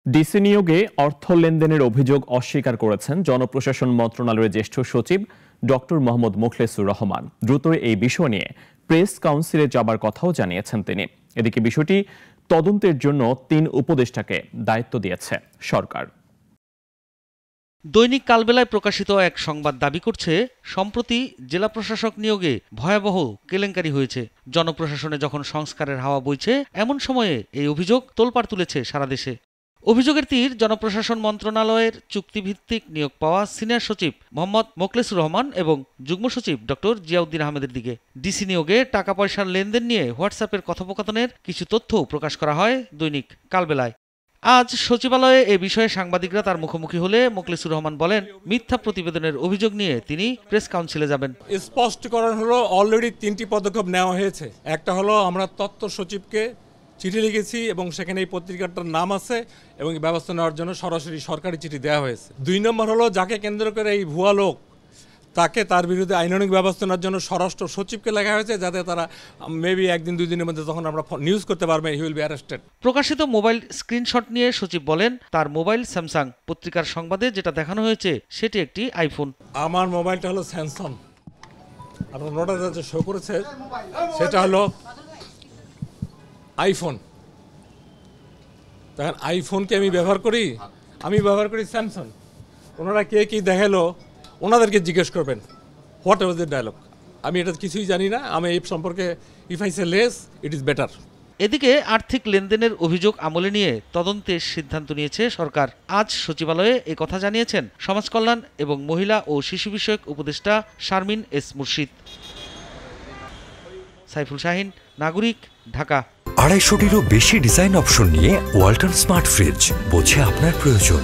DC নিয়োগে অর্থ লেনদেনের অভিযোগ অস্বীকার করেছেন জনপ্রশাসন মন্ত্রণালয়ের জ্যেষ্ঠ সচিব ডক্টর মোহাম্মদ মোখলেসুর রহমান। দ্রুত এই বিষয় নিয়ে প্রেস কাউন্সিলে যাবার কথাও জানিয়েছেন তিনি। এদিকে বিষয়টি তদন্তের জন্য ৩ উপদেষ্টাকে দায়িত্ব দিয়েছে সরকার। দৈনিক কালবেলায় প্রকাশিত এক সংবাদ দাবি করছে, সম্প্রতি জেলা প্রশাসক নিয়োগে ভয়াবহ কেলেঙ্কারি হয়েছে। জনপ্রশাসনে যখন সংস্কারের হাওয়া বইছে, এমন সময়ে এই অভিযোগ তোলপাড় তুলেছে সারা দেশে। অভিযোগের তীর জনপ্রশাসন মন্ত্রণালয়ের চুক্তিভিত্তিক নিয়োগ পাওয়া সিনিয়র সচিব মোহাম্মদ মোখলেসুর রহমান এবং যুগ্ম সচিব ডক্টর জিয়াউদ্দিন আহমেদের দিকে। ডিসি নিয়োগে টাকা পয়সার লেনদেন নিয়ে হোয়াটসঅ্যাপের কথোপকথনের কিছু তথ্যও প্রকাশ করা হয় দৈনিক কালবেলায়। আজ সচিবালয়ে এ বিষয়ে সাংবাদিকরা তার মুখোমুখি হলে মোখলেসুর রহমান বলেন, মিথ্যা প্রতিবেদনের অভিযোগ নিয়ে তিনি প্রেস কাউন্সিলে যাবেন। স্পষ্টকরণ হলো, অলরেডি 3টি পদক্ষেপ নেওয়া হয়েছে। একটা হলো, আমরা তথ্য সচিবকে চিঠি লিখেছি এবং সেখানে এই পত্রিকাটার নাম আছে এবং ব্যবস্থা নেওয়ার জন্য সরাসরি সরকারি চিঠি দেওয়া হয়েছে। 2 নম্বর হলো, যাকে কেন্দ্র করে এই ভুয়া লোক, তার বিরুদ্ধে আইনানুগ ব্যবস্থা নেওয়ার জন্য স্বরাষ্ট্র সচিবকে লেখা হয়েছে, যাতে তারা মেবি 1-2 দিনের মধ্যে তখন আমরা নিউজ করতে পারবে, হি উইল বি অ্যারেস্টেড। প্রকাশিত মোবাইল স্ক্রিনশট নিয়ে সচিব বলেন, তার মোবাইল স্যামসাং। পত্রিকার সংবাদে যেটা দেখানো হয়েছে সেটি একটি আইফোন। আমার মোবাইলটা হলো স্যামসাং। আপনার নোটে যে শো করেছে সেটা হলো আইফোন। তখন আইফোনকে আমি ব্যবহার করি স্যামসাং। ওনারা কে কি দেখালো ওনাদেরকে জিজ্ঞেস করবেন, হোয়াট ওয়াজ দ্য ডায়লগ। আমি এটা কিছুই জানি না। আমি এই সম্পর্কে, if I say less, it is better. এদিকে আর্থিক লেনদেনের অভিযোগ আমলে নিয়ে তদন্তের সিদ্ধান্ত নিয়েছে সরকার। আজ সচিবালয়ে এই কথা জানিয়েছেন সমাজ কল্যাণ এবং মহিলা ও শিশু বিষয়ক উপদেষ্টা শারমিন এস মুর্শিদ। সাইফুল শাহিন, নাগরিক, ঢাকা। 250টিরও বেশি ডিজাইন অপশন নিয়ে ওয়ালটন স্মার্ট ফ্রিজ, বোঝে আপনার প্রয়োজন।